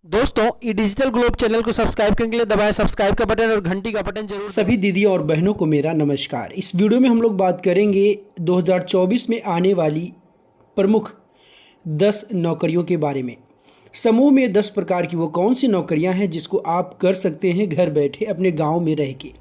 दोस्तों ई digital globe channel को subscribe करने के लिए दबाएं सब्सक्राइब का बटन और घंटी का बटन जरूर। सभी दीदी और बहनों को मेरा नमस्कार। इस वीडियो में हम लोग बात करेंगे 2024 में आने वाली प्रमुख 10 नौकरियों के बारे में। समूह में 10 प्रकार की वो कौन सी नौकरियां हैं जिसको आप कर सकते हैं घर बैठे अपने गांव में रह के।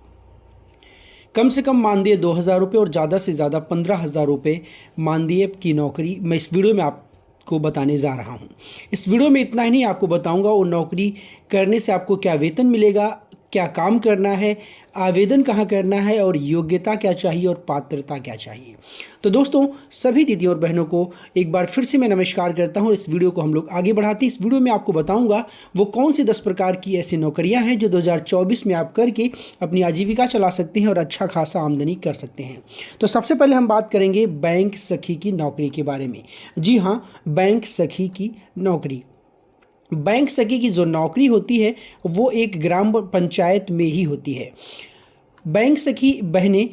कम से कम मानदेय 2,000 रुपये और ज़्यादा से ज़्यादा 15,000 रुपये मानदेय की नौकरी मैं इस वीडियो में आपको बताने जा रहा हूं। इस वीडियो में इतना ही नहीं, आपको बताऊंगा वो नौकरी करने से आपको क्या वेतन मिलेगा, क्या काम करना है, आवेदन कहाँ करना है और योग्यता क्या चाहिए और पात्रता क्या चाहिए। तो दोस्तों सभी दीदी और बहनों को एक बार फिर से मैं नमस्कार करता हूँ। इस वीडियो को हम लोग आगे बढ़ाते हैं। इस वीडियो में आपको बताऊंगा वो कौन सी 10 प्रकार की ऐसी नौकरियां हैं जो 2024 में आप करके अपनी आजीविका चला सकते हैं और अच्छा खासा आमदनी कर सकते हैं। तो सबसे पहले हम बात करेंगे बैंक सखी की नौकरी के बारे में। जी हाँ, बैंक सखी की नौकरी। बैंक सखी की जो नौकरी होती है वो एक ग्राम पंचायत में ही होती है। बैंक सखी बहनें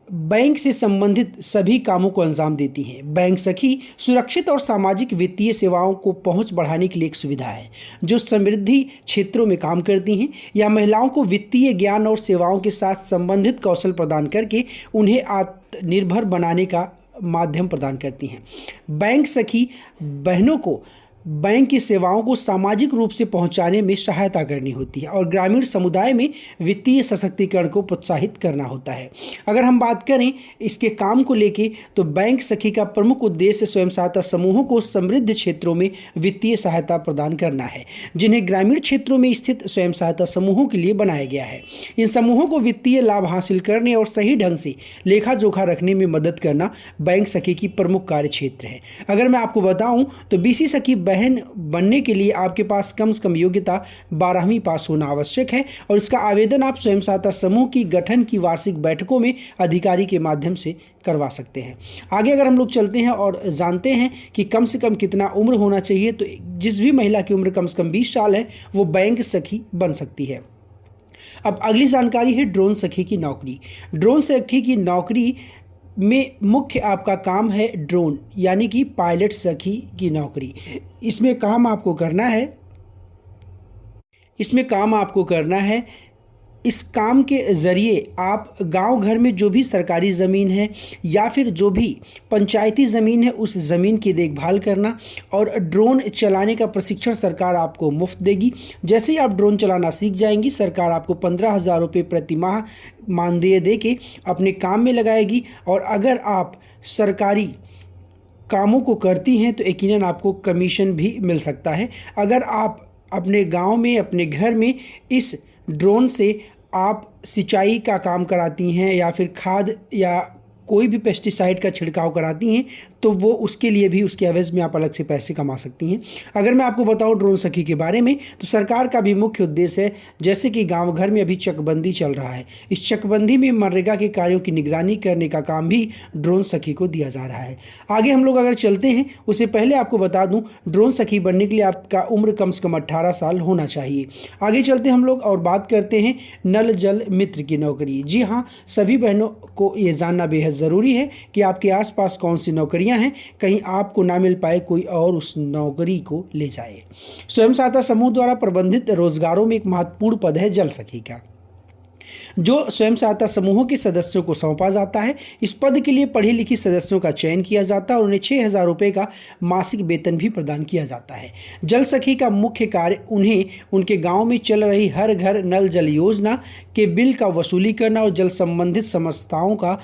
बैंक से संबंधित सभी कामों को अंजाम देती हैं। बैंक सखी सुरक्षित और सामाजिक वित्तीय सेवाओं को पहुंच बढ़ाने के लिए एक सुविधा है जो समृद्धि क्षेत्रों में काम करती हैं या महिलाओं को वित्तीय ज्ञान और सेवाओं के साथ संबंधित कौशल प्रदान करके उन्हें आत्मनिर्भर बनाने का माध्यम प्रदान करती हैं। बैंक सखी बहनों को बैंक की सेवाओं को सामाजिक रूप से पहुंचाने में सहायता करनी होती है और ग्रामीण समुदाय में वित्तीय सशक्तिकरण को प्रोत्साहित करना होता है। अगर हम बात करें इसके काम को लेके तो बैंक सखी का प्रमुख उद्देश्य स्वयं सहायता समूहों को समृद्ध क्षेत्रों में वित्तीय सहायता प्रदान करना है जिन्हें ग्रामीण क्षेत्रों में स्थित स्वयं सहायता समूहों के लिए बनाया गया है। इन समूहों को वित्तीय लाभ हासिल करने और सही ढंग से लेखा जोखा रखने में मदद करना बैंक सखी की प्रमुख कार्य क्षेत्र है। अगर मैं आपको बताऊं तो बीसी सखी बहन बनने के लिए आपके पास कम से कम योग्यता 12वीं पास होना आवश्यक है और इसका आवेदन आप स्वयं सहायता समूह की गठन की वार्षिक बैठकों में अधिकारी के माध्यम से करवा सकते हैं। आगे अगर हम लोग चलते हैं और जानते हैं कि कम से कम कितना उम्र होना चाहिए, तो जिस भी महिला की उम्र कम से कम 20 साल है वो बैंक सखी बन सकती है। अब अगली जानकारी है ड्रोन सखी की नौकरी। ड्रोन सखी की नौकरी में मुख्य आपका काम है ड्रोन यानी कि पायलट सखी की नौकरी। इसमें काम आपको करना है इस काम के ज़रिए आप गांव घर में जो भी सरकारी ज़मीन है या फिर जो भी पंचायती ज़मीन है उस ज़मीन की देखभाल करना और ड्रोन चलाने का प्रशिक्षण सरकार आपको मुफ्त देगी। जैसे ही आप ड्रोन चलाना सीख जाएंगी सरकार आपको 15,000 रुपये प्रति माह मानदेय दे के अपने काम में लगाएगी और अगर आप सरकारी कामों को करती हैं तो यकीनन आपको कमीशन भी मिल सकता है। अगर आप अपने गाँव में अपने घर में इस ड्रोन से आप सिंचाई का काम कराती हैं या फिर खाद या कोई भी पेस्टिसाइड का छिड़काव कराती हैं तो वो उसके लिए भी उसके एवज में आप अलग से पैसे कमा सकती हैं। अगर मैं आपको बताऊं ड्रोन सखी के बारे में तो सरकार का भी मुख्य उद्देश्य है, जैसे कि गांव घर में अभी चकबंदी चल रहा है, इस चकबंदी में मनरेगा के कार्यों की निगरानी करने का काम भी ड्रोन सखी को दिया जा रहा है। आगे हम लोग अगर चलते हैं उससे पहले आपको बता दूँ ड्रोन सखी बनने के लिए आपका उम्र कम से कम 18 साल होना चाहिए। आगे चलते हम लोग और बात करते हैं नल जल मित्र की नौकरी। जी हाँ, सभी बहनों को ये जानना बेहद ज़रूरी है कि आपके आसपास कौन सी नौकरियां हैं, कहीं आपको ना मिल पाए कोई और उस नौकरी को ले जाए। स्वयं सहायता समूह द्वारा प्रबंधित रोजगारों में एक महत्वपूर्ण पद है जल सखी का, जो स्वयं सहायता समूहों के सदस्यों को सौंपा जाता है। इस पद के लिए पढ़े लिखे सदस्यों का चयन किया जाता है और उन्हें 6,000 रुपये का मासिक वेतन भी प्रदान किया जाता है। जल सखी का मुख्य कार्य उन्हें उनके गांव में चल रही हर घर नल जल योजना के बिल का वसूली करना और जल संबंधित समस्याओं का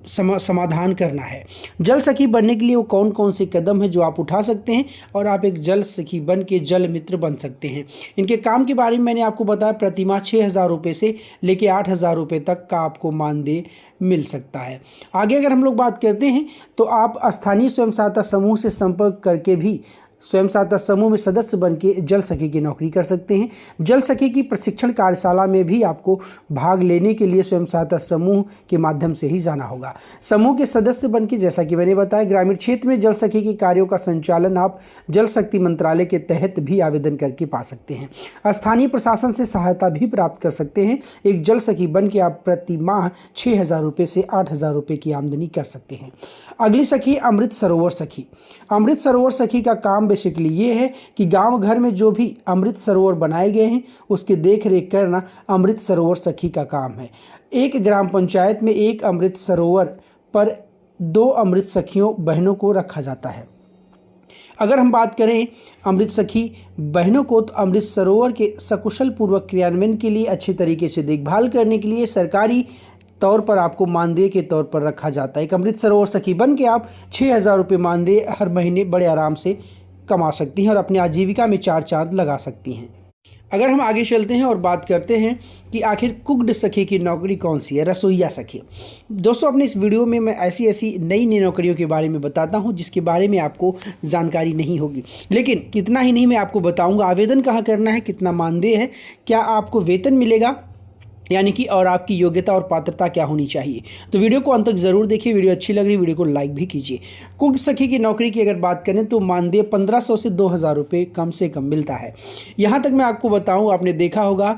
समाधान करना है। जल सखी बनने के लिए वो कौन कौन से कदम हैं जो आप उठा सकते हैं और आप एक जल सखी बन के जल मित्र बन सकते हैं। इनके काम के बारे में मैंने आपको बताया, प्रतिमाह 6,000 रुपये से लेकर 8,000 रुपये तक का आपको मानदेय मिल सकता है। आगे अगर हम लोग बात करते हैं तो आप स्थानीय स्वयं सहायता समूह से संपर्क करके भी स्वयं सहायता समूह में सदस्य बन के जल सखी की नौकरी कर सकते हैं। जल सखी की प्रशिक्षण कार्यशाला में भी आपको भाग लेने के लिए स्वयं सहायता समूह के माध्यम से ही जाना होगा। समूह के सदस्य बन के, जैसा कि मैंने बताया, ग्रामीण क्षेत्र में जल सखी के कार्यों का संचालन आप जल शक्ति मंत्रालय के तहत भी आवेदन करके पा सकते हैं। स्थानीय प्रशासन से सहायता भी प्राप्त कर सकते हैं। एक जल सखी बन के आप प्रति माह 6,000 रुपये से 8,000 रुपये की आमदनी कर सकते हैं। अगली सखी अमृत सरोवर सखी। अमृत सरोवर सखी का काम बेसिकली ये है कि गांव घर में जो भी अमृत सरोवर बनाए गए हैं उसकी देख रेख करना अमृत सरोवर सखी का काम है। एक ग्राम पंचायत में एक अमृत सरोवर पर 2 अमृत सखियों बहनों को रखा जाता है। अगर हम बात करें अमृत सखी बहनों को, तो अमृत सरोवर के सकुशल पूर्वक क्रियान्वयन के लिए, अच्छे तरीके से देखभाल करने के लिए सरकारी तौर पर आपको मानदेय के तौर पर रखा जाता है। एक अमृत सरोवर सखी बन के आप 6,000 रुपये मानदेय हर महीने बड़े आराम से कमा सकती हैं और अपनी आजीविका में 4 चांद लगा सकती हैं। अगर हम आगे चलते हैं और बात करते हैं कि आखिर कुक्ड सखी की नौकरी कौन सी है, रसोईया सखी। दोस्तों, अपने इस वीडियो में मैं ऐसी नई नौकरियों के बारे में बताता हूं जिसके बारे में आपको जानकारी नहीं होगी। लेकिन इतना ही नहीं, मैं आपको बताऊंगा आवेदन कहाँ करना है, कितना मानदेय है, क्या आपको वेतन मिलेगा, यानी कि और आपकी योग्यता और पात्रता क्या होनी चाहिए। तो वीडियो को अंत तक जरूर देखिए। वीडियो अच्छी लग रही वीडियो को लाइक भी कीजिए। कुक सखी की नौकरी की अगर बात करें तो मानदेय 1500 से 2000 रुपये कम से कम मिलता है। यहाँ तक मैं आपको बताऊँ, आपने देखा होगा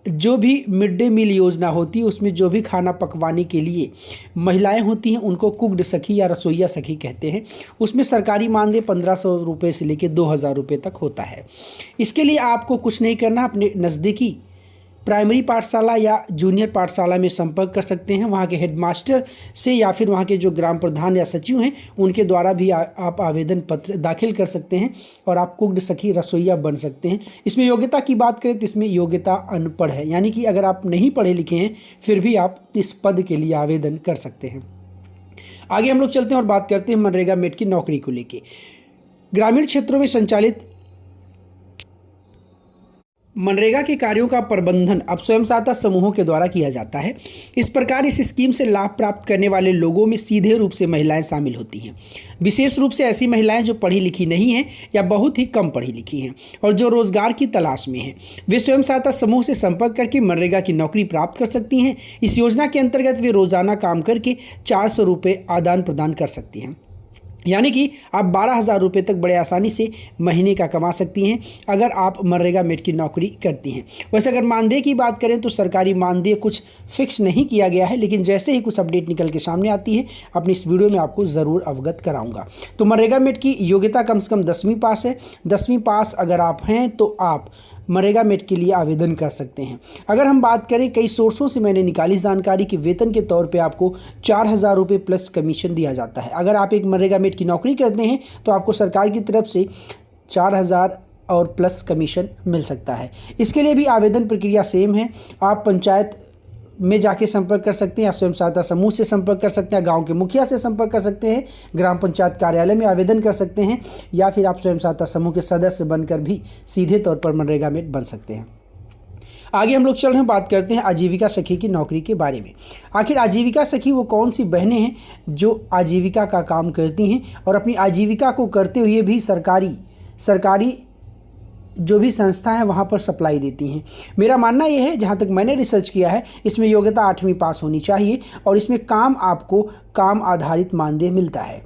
जो भी मिड डे मील योजना होती है उसमें जो भी खाना पकवाने के लिए महिलाएं होती हैं उनको कुक्ड सखी या रसोईया सखी कहते हैं। उसमें सरकारी मानदेय 1500 रुपये से लेकर 2000 रुपये तक होता है। इसके लिए आपको कुछ नहीं करना, अपने नज़दीकी प्राइमरी पाठशाला या जूनियर पाठशाला में संपर्क कर सकते हैं। वहाँ के हेडमास्टर से या फिर वहाँ के जो ग्राम प्रधान या सचिव हैं उनके द्वारा भी आप आवेदन पत्र दाखिल कर सकते हैं और आप कुक्ड सखी रसोईया बन सकते हैं। इसमें योग्यता की बात करें तो इसमें योग्यता अनपढ़ है, यानी कि अगर आप नहीं पढ़े लिखे हैं फिर भी आप इस पद के लिए आवेदन कर सकते हैं। आगे हम लोग चलते हैं और बात करते हैं मनरेगा मेट की नौकरी को लेकर। ग्रामीण क्षेत्रों में संचालित मनरेगा के कार्यों का प्रबंधन अब स्वयं सहायता समूहों के द्वारा किया जाता है। इस प्रकार इस स्कीम से लाभ प्राप्त करने वाले लोगों में सीधे रूप से महिलाएं शामिल होती हैं। विशेष रूप से ऐसी महिलाएं जो पढ़ी लिखी नहीं हैं या बहुत ही कम पढ़ी लिखी हैं और जो रोजगार की तलाश में हैं, वे स्वयं सहायता समूह से संपर्क करके मनरेगा की नौकरी प्राप्त कर सकती हैं। इस योजना के अंतर्गत वे रोजाना काम करके 400 रुपये आदान प्रदान कर सकती हैं, यानी कि आप 12,000 रुपये तक बड़े आसानी से महीने का कमा सकती हैं अगर आप मनरेगा मेट की नौकरी करती हैं। वैसे अगर मानदेय की बात करें तो सरकारी मानदेय कुछ फिक्स नहीं किया गया है, लेकिन जैसे ही कुछ अपडेट निकल के सामने आती है अपनी इस वीडियो में आपको ज़रूर अवगत कराऊंगा। तो मनरेगा मेट की योग्यता कम से कम 10वीं पास है। 10वीं पास अगर आप हैं तो आप मनरेगा मेट के लिए आवेदन कर सकते हैं। अगर हम बात करें, कई सोर्सों से मैंने निकाली जानकारी कि वेतन के तौर पे आपको 4,000 रुपये प्लस कमीशन दिया जाता है। अगर आप एक मनरेगा मेट की नौकरी करते हैं तो आपको सरकार की तरफ से 4,000 और प्लस कमीशन मिल सकता है। इसके लिए भी आवेदन प्रक्रिया सेम है। आप पंचायत में जाके संपर्क कर सकते हैं या स्वयं सहायता समूह से संपर्क कर सकते हैं, गांव के मुखिया से संपर्क कर सकते हैं, ग्राम पंचायत कार्यालय में आवेदन कर सकते हैं या फिर आप स्वयं सहायता समूह के सदस्य बनकर भी सीधे तौर पर मनरेगा मेट बन सकते हैं। आगे हम लोग चल रहे हैं, बात करते हैं आजीविका सखी की नौकरी के बारे में। आखिर आजीविका सखी वो कौन सी बहनें हैं जो आजीविका का काम करती हैं और अपनी आजीविका को करते हुए भी सरकारी जो भी संस्था है वहाँ पर सप्लाई देती हैं। मेरा मानना यह है, जहाँ तक मैंने रिसर्च किया है, इसमें योग्यता 8वीं पास होनी चाहिए और इसमें आपको काम आधारित मानदेय मिलता है।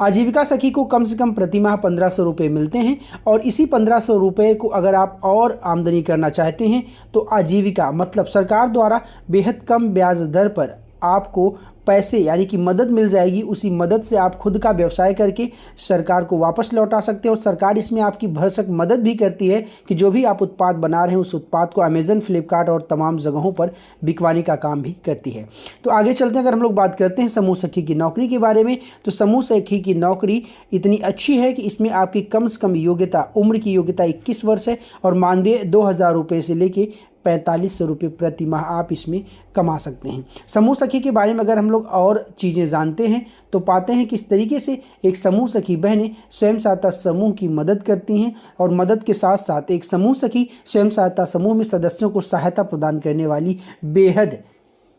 आजीविका सखी को कम से कम प्रति माह 1500 रुपये मिलते हैं और इसी 1500 रुपये को अगर आप और आमदनी करना चाहते हैं तो आजीविका मतलब सरकार द्वारा बेहद कम ब्याज दर पर आपको पैसे यानी कि मदद मिल जाएगी। उसी मदद से आप खुद का व्यवसाय करके सरकार को वापस लौटा सकते हैं और सरकार इसमें आपकी भरसक मदद भी करती है कि जो भी आप उत्पाद बना रहे हैं उस उत्पाद को अमेजन, फ्लिपकार्ट और तमाम जगहों पर बिकवाने का काम भी करती है। तो आगे चलते हैं, अगर हम लोग बात करते हैं समूह सखी की नौकरी के बारे में, तो समूह सखी की नौकरी इतनी अच्छी है कि इसमें आपकी कम से कम योग्यता, उम्र की योग्यता 21 वर्ष है और मानदेय 2,000 रुपये से लेके 4500 रुपये प्रति माह आप इसमें कमा सकते हैं। समूह सखी के बारे में अगर हम लोग और चीज़ें जानते हैं तो पाते हैं किस तरीके से एक समूह सखी बहनें स्वयं सहायता समूह की मदद करती हैं और मदद के साथ साथ एक समूह सखी स्वयं सहायता समूह में सदस्यों को सहायता प्रदान करने वाली बेहद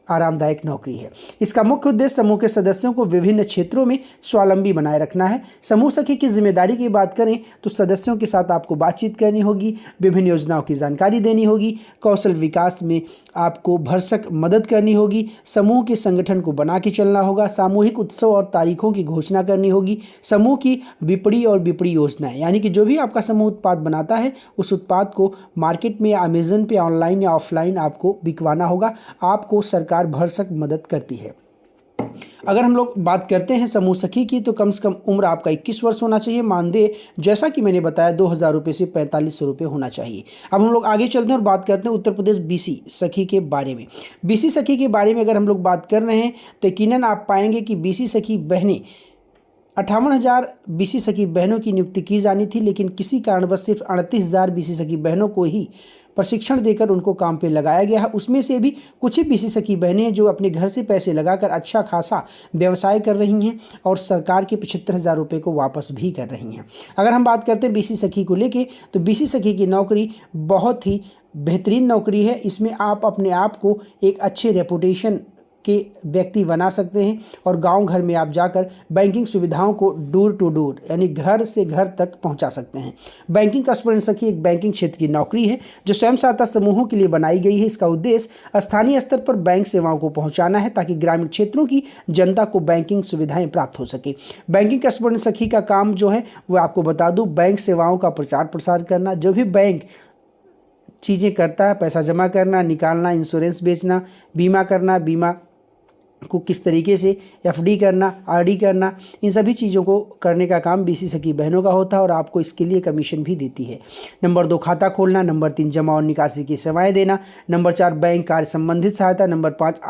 आरामदायक नौकरी है। इसका मुख्य उद्देश्य समूह के सदस्यों को विभिन्न क्षेत्रों में स्वावलंबी बनाए रखना है। समूह सखी की जिम्मेदारी की बात करें तो सदस्यों के साथ आपको बातचीत करनी होगी, विभिन्न योजनाओं की जानकारी देनी होगी, कौशल विकास में आपको भरसक मदद करनी होगी, समूह के संगठन को बना के चलना होगा, सामूहिक उत्सव और तारीखों की घोषणा करनी होगी, समूह की विपणी और बिक्री योजनाएं, यानी कि जो भी आपका समूह उत्पाद बनाता है उस उत्पाद को मार्केट में या अमेजन पे ऑनलाइन या ऑफलाइन आपको बिकवाना होगा। आपको सरकार भरसक मदद करती है। अगर हम लोग बात करते हैं समूह सखी की, तो कम से कम उम्र आपका 21 वर्ष होना चाहिए। मानदेय जैसा कि मैंने बताया 2000 रुपये से 4500 रुपये होना चाहिए। अब हम लोग आगे चलते हैं और बात करते हैं उत्तर प्रदेश बीसी सखी के बारे में। बीसी सखी के बारे में अगर हम लोग बात कर रहे हैं तो यकीनन आप पाएंगे कि बीसी सखी बहनें 58,000 बीसी सखी बहनों की नियुक्ति की जानी थी, लेकिन किसी कारणवश सिर्फ 38,000 बीसी सखी बहनों को ही प्रशिक्षण देकर उनको काम पे लगाया गया है। उसमें से भी कुछ ही बीसी सखी बहनें हैं जो अपने घर से पैसे लगाकर अच्छा खासा व्यवसाय कर रही हैं और सरकार के 75,000 रुपये को वापस भी कर रही हैं। अगर हम बात करते हैं बीसी सखी को लेके, तो बीसी सखी की नौकरी बहुत ही बेहतरीन नौकरी है। इसमें आप अपने आप को एक अच्छे रेपुटेशन के व्यक्ति बना सकते हैं और गांव घर में आप जाकर बैंकिंग सुविधाओं को डोर टू डोर यानी घर से घर तक पहुंचा सकते हैं। बैंकिंग कस्टमर सखी एक बैंकिंग क्षेत्र की नौकरी है जो स्वयं सहायता समूहों के लिए बनाई गई है। इसका उद्देश्य स्थानीय स्तर पर बैंक सेवाओं को पहुंचाना है ताकि ग्रामीण क्षेत्रों की जनता को बैंकिंग सुविधाएं प्राप्त हो सके। बैंकिंग कस्टमर सखी का काम जो है वो आपको बता दूं, बैंक सेवाओं का प्रचार प्रसार करना। जो भी बैंक चीज़ें करता है, पैसा जमा करना, निकालना, इंश्योरेंस बेचना, बीमा करना, बीमा को किस तरीके से एफडी करना, आरडी करना, इन सभी चीज़ों को करने का काम बीसी सखी बहनों का होता है और आपको इसके लिए कमीशन भी देती है। नंबर 2 खाता खोलना, नंबर 3 जमा और निकासी की सेवाएं देना, नंबर 4 बैंक कार्य संबंधित सहायता, नंबर 5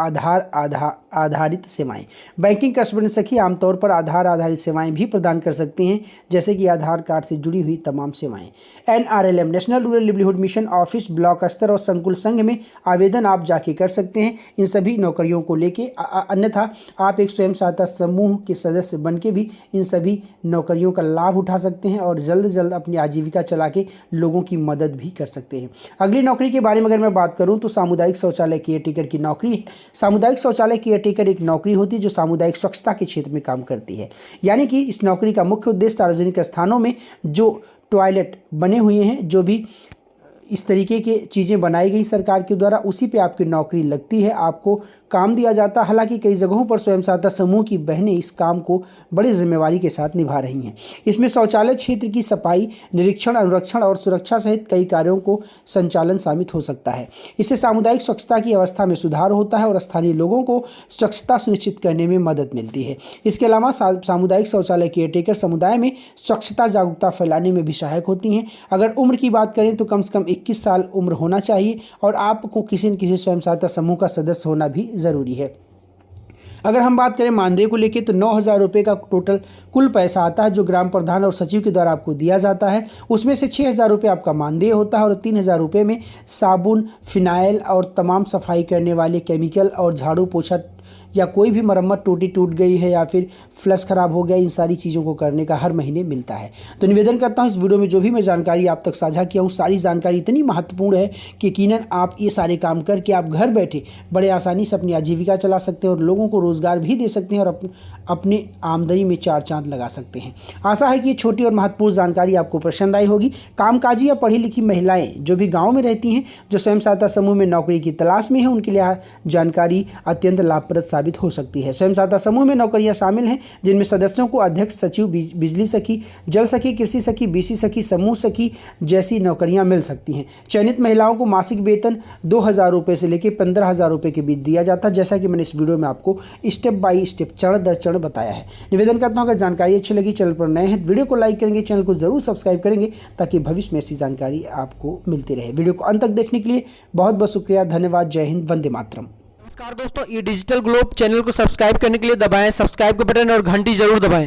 आधारित सेवाएं। बैंकिंग कस्टमर सखी आमतौर पर आधार आधारित सेवाएं भी प्रदान कर सकती हैं, जैसे कि आधार कार्ड से जुड़ी हुई तमाम सेवाएं। NRLM national rural livelihood mission office block स्तर और संकुल संघ में आवेदन आप जाके कर सकते हैं इन सभी नौकरियों को लेके। अन्यथा आप एक स्वयं सहायता समूह के सदस्य बन के भी इन सभी नौकरियों का लाभ उठा सकते हैं और जल्द से जल्द अपनी आजीविका चला के लोगों की मदद भी कर सकते हैं। अगली नौकरी के बारे में अगर मैं बात करूं तो सामुदायिक शौचालय केयरटेकर की नौकरी है। सामुदायिक शौचालय केयरटेकर एक नौकरी होती है जो सामुदायिक स्वच्छता के क्षेत्र में काम करती है। यानी कि इस नौकरी का मुख्य उद्देश्य सार्वजनिक स्थानों में जो टॉयलेट बने हुए हैं, जो भी इस तरीके के चीज़ें बनाई गई सरकार के द्वारा, उसी पे आपकी नौकरी लगती है, आपको काम दिया जाता है। हालांकि कई जगहों पर स्वयं सहायता समूह की बहनें इस काम को बड़ी जिम्मेवारी के साथ निभा रही हैं। इसमें शौचालय क्षेत्र की सफाई, निरीक्षण, अनुरक्षण और सुरक्षा सहित कई कार्यों को संचालन शामिल हो सकता है। इससे सामुदायिक स्वच्छता की अवस्था में सुधार होता है और स्थानीय लोगों को स्वच्छता सुनिश्चित करने में मदद मिलती है। इसके अलावा सामुदायिक शौचालय केयरटेकर समुदाय में स्वच्छता जागरूकता फैलाने में भी सहायक होती हैं। अगर उम्र की बात करें तो कम से कम 21 साल उम्र होना चाहिए और आपको किसी न किसी स्वयं सहायता समूह का सदस्य होना भी ज़रूरी है। अगर हम बात करें मानदेय को लेकर तो 9,000 रुपये का टोटल कुल पैसा आता है जो ग्राम प्रधान और सचिव के द्वारा आपको दिया जाता है। उसमें से 6,000 रुपये आपका मानदेय होता है और 3,000 रुपये में साबुन, फिनाइल और तमाम सफाई करने वाले केमिकल और झाड़ू पोछा या कोई भी मरम्मत टूटी टूट गई है या फिर फ्लश खराब हो गया, इन सारी चीज़ों को करने का हर महीने मिलता है। तो निवेदन करता हूँ इस वीडियो में जो भी मैं जानकारी आप तक साझा किया हूँ, सारी जानकारी इतनी महत्वपूर्ण है कि यकीनन आप ये सारे काम करके आप घर बैठे बड़े आसानी से अपनी आजीविका चला सकते हैं और लोगों को रोज़गार भी दे सकते हैं और अपने आमदनी में 4 चांद लगा सकते हैं। आशा है कि ये छोटी और महत्वपूर्ण जानकारी आपको पसंद आई होगी। कामकाजी या पढ़ी लिखी महिलाएँ जो भी गाँव में रहती हैं, जो स्वयं सहायता समूह में नौकरी की तलाश में है, उनके लिए जानकारी अत्यंत लाभप्रद साबित हो सकती है। स्वयं सहायता समूह में नौकरियां शामिल हैं जिनमें सदस्यों को अध्यक्ष, सचिव, बिजली सखी, जल सखी, कृषि सखी, बीसी सखी, समूह सखी जैसी नौकरियां मिल सकती हैं। चयनित महिलाओं को मासिक वेतन 2,000 रुपये से लेकर 15,000 रुपये के बीच दिया जाता है, जैसा कि मैंने इस वीडियो में आपको स्टेप बाय स्टेप, चरण दर चरण बताया है। निवेदन करता हूं अगर जानकारी अच्छी लगी, चैनल पर नए हैं, वीडियो को लाइक करेंगे, चैनल को जरूर सब्सक्राइब करेंगे ताकि भविष्य में ऐसी जानकारी आपको मिलती रहे। वीडियो को अंत तक देखने के लिए बहुत बहुत शुक्रिया, धन्यवाद, जय हिंद, वंदे मातरम। नमस्कार दोस्तों, ये डिजिटल ग्लोब चैनल को सब्सक्राइब करने के लिए दबाएं सब्सक्राइब का बटन और घंटी जरूर दबाएं।